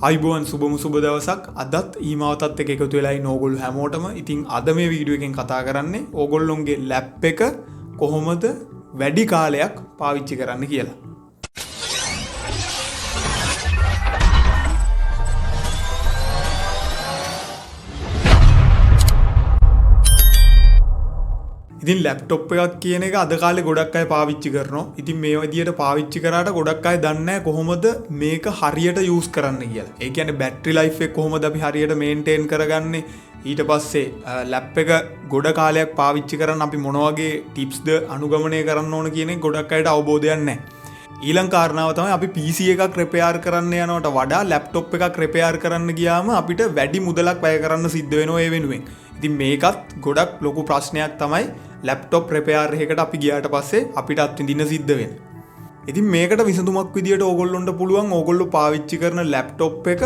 අයිබෝන් සුබම සුබ දවසක් අදත් ඊමාවතත් එක එකතු වෙලා ඉන්න ඕගොල්ලෝ හැමෝටම. ඉතින් අද මේ වීඩියෝ එකෙන් කතා කරන්නේ ඕගොල්ලොන්ගේ ලැප් එක කොහොමද වැඩි කාලයක් පාවිච්චි කරන්න කියලා. ඉතින් ලැප්ටොප් එකක් කියන එක අද කාලේ ගොඩක් අය පාවිච්චි කරනවා. ඉතින් මේ විදියට පාවිච්චි කරාට ගොඩක් අය දන්නේ නැහැ කොහොමද මේක හරියට යූස් කරන්න කියලා. ඒ කියන්නේ බැටරි ලයිෆ් එක කොහොමද අපි හරියට මේන්ටේන් කරගන්නේ? ඊට පස්සේ ලැප් එක ගොඩ කාලයක් පාවිච්චි කරන්න අපි මොන වගේ ටිප්ස්ද අනුගමනය කරන්න ඕන කියන එක ගොඩක් අයට අවබෝධයක් නැහැ. ඊළඟ කාරණාව තමයි අපි PC එකක් රිපෙයාර් කරන්න යනවට වඩා ලැප්ටොප් එකක් රිපෙයාර් කරන්න ගියාම අපිට වැඩි මුදලක් වැය කරන්න සිද්ධ වෙනවා ඒ වෙනුවෙන්. ඉතින් මේකත් ගොඩක් ලොකු ප්‍රශ්නයක් තමයි ලැප්ටොප් රිපෙයාර් එකකට අපි ගියාට පස්සේ අපිට අත්විඳින්න සිද්ධ වෙන්නේ. ඉතින් මේකට විසඳුමක් විදියට ඕගොල්ලොන්ට පුළුවන් ඕගොල්ලෝ පාවිච්චි කරන ලැප්ටොප් එක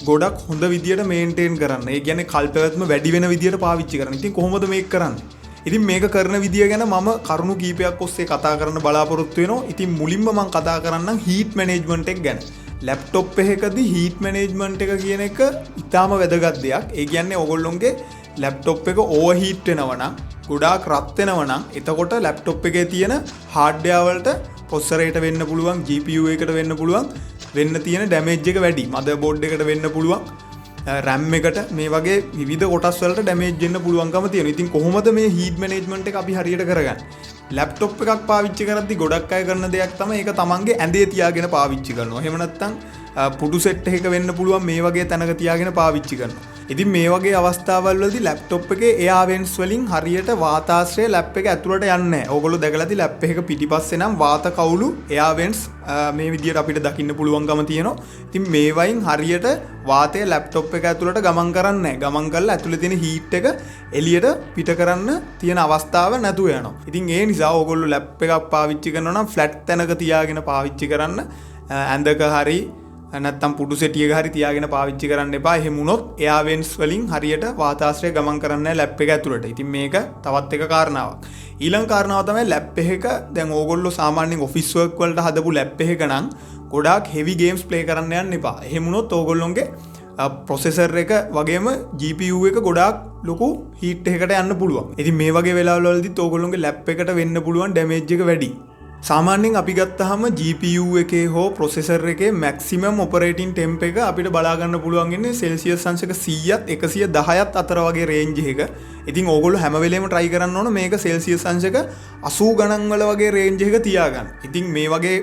ගොඩක් හොඳ විදියට මේන්ටේන් කරන්න. ඒ කියන්නේ කල්පවත්ම වැඩි වෙන විදියට පාවිච්චි කරන්න. ඉතින් කොහොමද මේක කරන්නේ? ඉතින් මේක කරන විදිය ගැන මම කරුණු කීපයක් ඔස්සේ කතා කරන්න බලාපොරොත්තු වෙනවා. ඉතින් මුලින්ම මම කතා කරන්නම් හීට් මැනේජ්මන්ට් එක ගැන. ලැප්ටොප් එකකදී හීට් මැනේජ්මන්ට් එක කියන එක ඉතාම වැදගත් දෙයක්. ඒ කියන්නේ ඕගොල්ලොන්ගේ ලැප්ටොප් එක ඕවර්හීට් වෙනවා නම් ගොඩාක් රත් වෙනවා නම් එතකොට ලැප්ටොප් එකේ තියෙන හાર્ඩ්වෙයාර් වලට ප්‍රොසෙසරේට වෙන්න පුළුවන්, GPU එකට වෙන්න පුළුවන්, වෙන්න තියෙන ඩැමේජ් එක වැඩි. මදර්බෝඩ් එකට වෙන්න පුළුවන්, RAM එකට මේ වගේ විවිධ කොටස් වලට ඩැමේජ් වෙන්න පුළුවන්කම තියෙනවා. ඉතින් කොහොමද මේ හීට් මැනේජ්මන්ට් එක අපි හරියට කරගන්නේ? ලැප්ටොප් එකක් පාවිච්චි කරද්දී ගොඩක් අය කරන දෙයක් තමයි ඒක තමන්ගේ ඇඳේ තියාගෙන පාවිච්චි කරනවා. එහෙම නැත්නම් පුඩු සෙට් එකක වෙන්න පුළුවන් මේ වගේ තැනක තියාගෙන පාවිච්චි කරනවා. ඉතින් මේ වගේ අවස්ථාවල් වලදී ලැප්ටොප් එකේ එයා වෙන්ට්ස් වලින් හරියට වාතාශ්‍රය ලැප් එක ඇතුළට යන්නේ නැහැ. ඕගොල්ලෝ දැකලා ඇති ලැප් එකක පිටිපස්සේ නම් වාත කවුළු එයා වෙන්ට්ස් මේ විදියට අපිට දකින්න පුළුවන්කම තියෙනවා. ඉතින් මේ වයින් හරියට වාතය ලැප්ටොප් එක ඇතුළට ගමන් කරන්නේ නැහැ. ගමන් කරලා ඇතුළේ තියෙන හීට් එක එළියට පිට කරන්න තියෙන අවස්ථාව නැතුව යනවා. ඉතින් ඒ නිසා ඕගොල්ලෝ ලැප් එකක් පාවිච්චි කරනවා නම් ෆ්ලැට් තැනක තියාගෙන පාවිච්චි කරන්න. ඇඳක හරි නැත්තම් පුඩු සෙටියක හරි තියාගෙන පාවිච්චි කරන්න එපා. එහෙම වුණොත් එයා වෙන්ට්ස් වලින් හරියට වාතාශ්‍රය ගමන් කරන්නේ නැහැ ලැප් එක ඇතුළට. ඉතින් මේක තවත් එක කාරණාවක්. ඊළඟ කාරණාව තමයි ලැප් එක දැන් ඕගොල්ලෝ සාමාන්‍යයෙන් ඔෆිස් වර්ක් වලට හදපු ලැප් එකක නම් ගොඩාක් හෙවි ගේම්ස් ප්ලේ කරන්න යන්න එපා. එහෙම වුණොත් ඕගොල්ලොන්ගේ ප්‍රොසෙසර් එක වගේම GPU එක ගොඩාක් ලොකු හීට් එකකට යන්න පුළුවන්. ඉතින් මේ වගේ වෙලාවල් වලදීත් ඕගොල්ලොන්ගේ ලැප් එකට වෙන්න පුළුවන් ඩැමේජ් එක වැඩි. සාමාන්‍යයෙන් අපි ගත්තාම GPU එකේ හෝ ප්‍රොසෙසර් එකේ මැක්සිමම් ඔපරේටින් ටෙම්ප් එක අපිට බලා ගන්න පුළුවන් ඉන්නේ සෙල්සියස් අංශක 100ත් 110ත් අතර වගේ රේන්ජ් එක. ඉතින් ඕගොල්ලෝ හැම වෙලේම try කරන්න ඕන මේක සෙල්සියස් අංශක 80 ගණන් වල වගේ රේන්ජ් එක තියාගන්න. ඉතින් මේ වගේ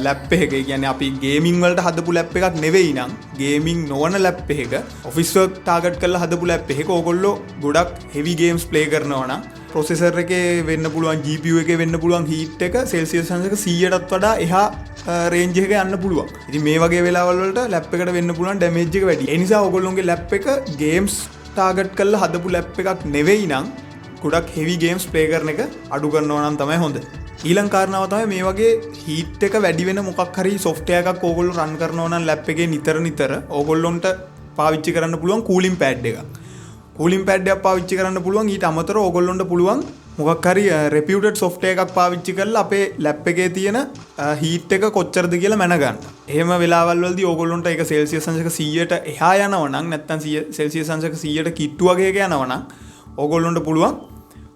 ලැප් එකක කියන්නේ අපි ගේමින් වලට හදපු ලැප් එකක් නෙවෙයි නම් ගේමින් නොවන ලැප් එකක ඔෆිස් වර්ක් ටාගට් කරලා හදපු ලැප් එකක ඕගොල්ලෝ ගොඩක් හෙවි ගේම්ස් ප්ලේ කරනවා නම් ප්‍රොසෙසර් එකේ වෙන්න පුළුවන් GPU එකේ වෙන්න පුළුවන් හීට් එක සෙල්සියස් අංශක 100ටත් වඩා එහා රේන්ජ් එක යන්න පුළුවන්. ඉතින් මේ වගේ වෙලාවල් වලට ලැප් එකට වෙන්න පුළුවන් ඩැමේජ් එක වැඩි. ඒ නිසා ඕගොල්ලෝගේ ලැප් එක ගේම්ස් ටාගට් කරලා හදපු ලැප් එකක් නෙවෙයි නම් ගොඩක් හෙවි ගේම්ස් ප්ලේ කරන එක අඩු කරනවා නම් තමයි හොඳ. ඊළඟ කාරණාව තමයි මේ වගේ හීට් එක වැඩි වෙන මොකක් හරි සොෆ්ට්වෙයාර් එකක් ඕගොල්ලෝ රන් කරනවා නම් ලැප් එකේ නිතර ඕගොල්ලොන්ට පාවිච්චි කරන්න පුළුවන් කූලින් පෑඩ් එකක්. කූලින් පෑඩ් එකක් පාවිච්චි කරන්න පුළුවන්. ඊට අමතරව ඕගොල්ලොන්ට පුළුවන් මොකක් හරි රෙපියුටඩ් සොෆ්ට්වෙයාර් එකක් පාවිච්චි කරලා අපේ ලැප් එකේ තියෙන හීට් එක කොච්චරද කියලා මැනගන්න. එහෙම වෙලාවල් වලදී ඕගොල්ලොන්ට ඒක සෙල්සියස් අංශක 100ට එහා යනවා නම් නැත්නම් සෙල්සියස් අංශක 100ට කිට්ටු වගේ එක යනවා නම් ඕගොල්ලොන්ට පුළුවන්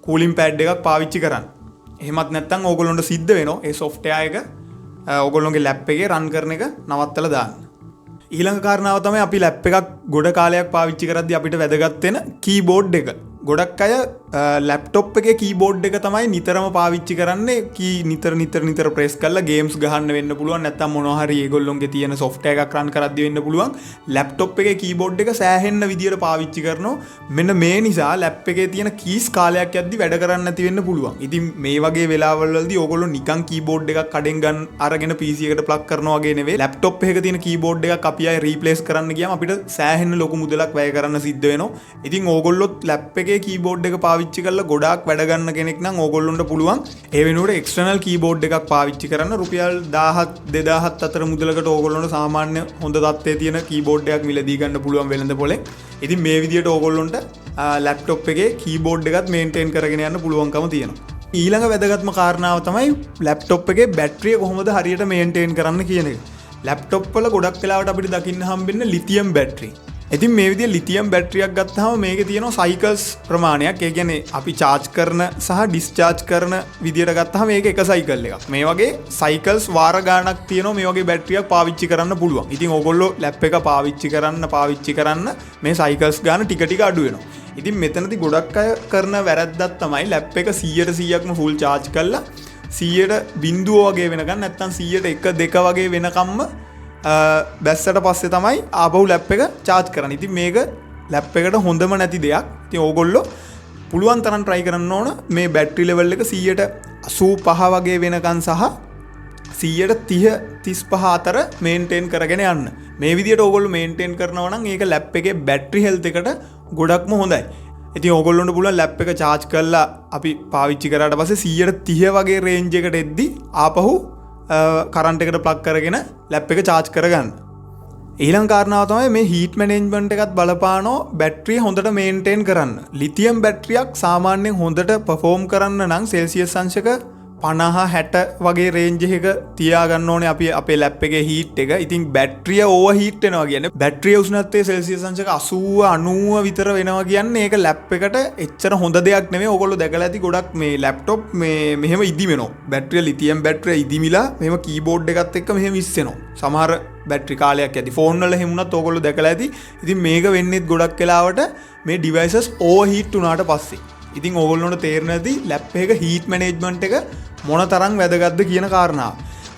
කූලින් පෑඩ් එකක් පාවිච්චි කරන්න. එහෙමත් නැත්නම් ඕගොල්ලොන්ට සිද්ධ වෙනවා ඒ සොෆ්ට්වෙයාර් එක ඕගොල්ලොන්ගේ ලැප් එකේ රන් කරන එක නවත්තලා දාන්න. ඊළඟ කාරණාව තමයි අපි ලැප් එකක් ගොඩ කාලයක් පාවිච්චි කරද්දී අපිට වැදගත් වෙන කීබෝඩ් එක. ගොඩක් අය ලැප්ටොප් එකේ කීබෝඩ් එක තමයි නිතරම පාවිච්චි කරන්නේ. කී නිතර ප්‍රෙස් කරලා ගේම්ස් ගහන්න වෙන්න පුළුවන්. නැත්නම් මොනවා හරි ඒගොල්ලොන්ගේ තියෙන සොෆ්ට්වෙයාර් එකක් රන් කරද්දී වෙන්න පුළුවන්. ලැප්ටොප් එකේ කීබෝඩ් එක සෑහෙන්න විදියට පාවිච්චි කරනවා. මෙන්න මේ නිසා ලැප් එකේ තියෙන කීස් කාලයක් යද්දි වැඩ කරන්නේ නැති වෙන්න පුළුවන්. ඉතින් මේ වගේ වෙලාවල් වලදී ඕගොල්ලෝ නිකන් කීබෝඩ් එකක් කඩෙන් ගන්න අරගෙන PC එකට ප්ලග් කරනවා වගේ නෙවෙයි. ලැප්ටොප් එකක තියෙන කීබෝඩ් එකක් අපි ආයෙ රීප්ලේස් කරන්න ගියාම අපිට සෑහෙන්න ලොකු මුදලක් වැය කරන්න සිද්ධ වෙනවා. ඉතින් ඕගොල්ලොත් ලැප් එකේ කීබෝඩ් එක පාවිච්චි කරලා ගොඩාක් වැඩ ගන්න කෙනෙක් නම් ඕගොල්ලොන්ට පුළුවන් ඒ වෙනුවට එක්ස්ටර්නල් කීබෝඩ් එකක් පාවිච්චි කරන්න. රුපියල් 1000ත් 2000ත් අතර මුදලකට ඕගොල්ලොන්ට සාමාන්‍ය හොඳ තත්ත්වයේ තියෙන කීබෝඩ් එකක් මිලදී ගන්න පුළුවන් වෙළඳ පොලේ. ඉතින් මේ විදියට ඕගොල්ලොන්ට ලැප්ටොප් එකේ කීබෝඩ් එකත් මේන්ටේන් කරගෙන යන්න පුළුවන්කම තියෙනවා. ඊළඟ වැදගත්ම කාරණාව තමයි ලැප්ටොප් එකේ බැටරිය කොහොමද හරියට මේන්ටේන් කරන්න කියන එක. ලැප්ටොප් වල ගොඩක් වෙලාවට අපිට දකින්න හම්බෙන්නේ ලිතියම් බැටරි. ඉතින් මේ විදිහේ ලිතියම් බැටරියක් ගත්තාම මේකේ තියෙනවා සයිකල්ස් ප්‍රමාණයක්. ඒ කියන්නේ අපි charge කරන සහ discharge කරන විදිහට ගත්තාම මේක එක සයිකල් එකක්. මේ වගේ සයිකල්ස් වාර ගාණක් තියෙනවා මේ වගේ බැටරියක් පාවිච්චි කරන්න පුළුවන්. ඉතින් ඕගොල්ලෝ ලැප් එක පාවිච්චි කරන්න මේ සයිකල්ස් ගාණ ටික ටික අඩු වෙනවා. ඉතින් මෙතනදී ගොඩක් අය කරන වැරද්දක් තමයි ලැප් එක 100%ක්ම full charge කරලා 100% වගේ වෙනකන් නැත්නම් 101 2 වගේ වෙනකම්ම බැස්සට පස්සේ තමයි ආපහු ලැප් එක charge කරන්නේ. ඉතින් මේක ලැප් එකට හොඳම නැති දෙයක්. ඉතින් ඕගොල්ලෝ පුළුවන් තරම් try කරන්න ඕන මේ බැටරි level එක 85 වගේ වෙනකන් සහ 130-35 අතර maintain කරගෙන යන්න. මේ විදිහට ඕගොල්ලෝ maintain කරනවා නම් ඒක ලැප් එකේ battery health එකට ගොඩක්ම හොඳයි. ඉතින් ඕගොල්ලොන්ට පුළුවන් ලැප් එක charge කරලා අපි පාවිච්චි කරාට පස්සේ 130 වගේ range එකට එද්දි ආපහු කරන්ට් එකට ප්ලග් කරගෙන ලැප් එක charge කරගන්න. ඊළඟ කාරණාව තමයි මේ heat management එකත් බලපානෝ බැටරිය හොඳට maintain කරන්න. ලිතියම් බැටරියක් සාමාන්‍යයෙන් හොඳට perform කරන්න නම් සෙල්සියස් අංශක 50-60 වගේ රේන්ජ් එක තියාගන්න ඕනේ අපි අපේ ලැප් එකේ heat එක. ඉතින් බැටරිය ඕවර් heat වෙනවා කියන්නේ බැටරිය උෂ්ණත්වය සෙල්සියස් අංශක 80-90 විතර වෙනවා කියන්නේ ඒක ලැප් එකට එච්චර හොඳ දෙයක් නෙමෙයි. ඕගොල්ලෝ දැකලා ඇති ගොඩක් මේ ලැප්ටොප් මෙහෙම ඉදිමෙනවා. බැටරිය ලිතියම් බැටරිය ඉදිමිලා මෙහෙම කීබෝඩ් එකත් එක්ක මෙහෙම ඉස්සෙනවා. සමහර බැටරි කාලයක් ඇති ෆෝන් වල එහෙම වුණත් ඕගොල්ලෝ දැකලා ඇති. ඉතින් මේක වෙන්නේත් ගොඩක් වෙලාවට මේ devices overheat වුණාට පස්සේ. ඉතින් ඕගොල්ලොන්ට තේරෙන්නේ ලැප් එකක heat management එක මොන තරම් වැදගත්ද කියන කාරණාව.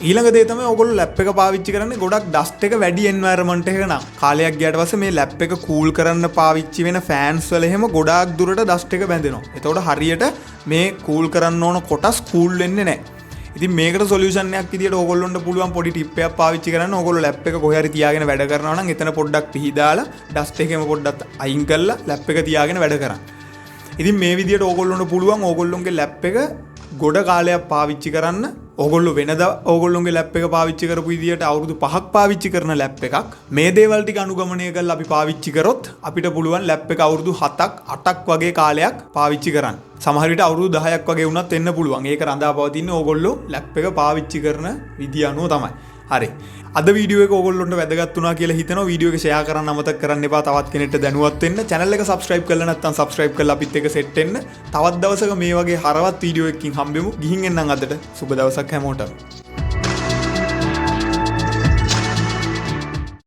ඊළඟ දේ තමයි ඕගොල්ලෝ ලැප් එක පාවිච්චි කරන්නේ ගොඩක් dust එක වැඩි environment එකක නම්. කාලයක් ගියාට පස්සේ මේ ලැප් එක cool කරන්න පාවිච්චි වෙන fans වල එහෙම ගොඩාක් දුරට dust එක බැඳෙනවා. එතකොට හරියට මේ cool කරන්න ඕන කොටස් cool වෙන්නේ නැහැ. ඉතින් මේකට සොලියුෂන් එකක් විදියට ඕගොල්ලොන්ට පුළුවන් පොඩි ටිප් එකක් පාවිච්චි කරන්න. ඕගොල්ලෝ ලැප් එක කොහේ හරි තියාගෙන වැඩ කරනවා නම් එතන පොඩ්ඩක් පිහදාලා dust එකේම පොඩ්ඩක් අයින් කරලා ලැප් එක තියාගෙන වැඩ කරන්න. ඉතින් මේ විදියට ඕගොල්ලොන්ට පුළුවන් ඕගොල්ලොන්ගේ ලැප් එක ගොඩ කාලයක් පාවිච්චි කරන්න. ඕගොල්ලෝ වෙනදා ඕගොල්ලොන්ගේ ලැප් එක පාවිච්චි කරපු විදියට අවුරුදු 5ක් පාවිච්චි කරන ලැප් එකක් මේ දේවල් ටික අනුගමනය කරලා අපි පාවිච්චි කරොත් අපිට පුළුවන් ලැප් එක අවුරුදු 7ක් 8ක් වගේ කාලයක් පාවිච්චි කරන්න. සමහර විට අවුරුදු 10ක් වගේ වුණත් එන්න පුළුවන්. ඒක රඳා පවතින්නේ ඕගොල්ලෝ ලැප් එක පාවිච්චි කරන විදිය අනුව තමයි. හරි. අද වීඩියෝ එක ඕගොල්ලොන්ට වැදගත් වුණා කියලා හිතනවා. වීඩියෝ එක ෂෙයා කරන්න අමතක කරන්න එපා. තවත් කෙනෙක්ට දැනුවත් වෙන්න. channel එක subscribe කරලා නැත්නම් subscribe කරලා අපිත් එක්ක set වෙන්න. තවත් දවසක මේ වගේ හරවත් වීඩියෝ එකකින් හම්බෙමු. ගිහින් එන්නම් අදට. සුබ දවසක් හැමෝටම.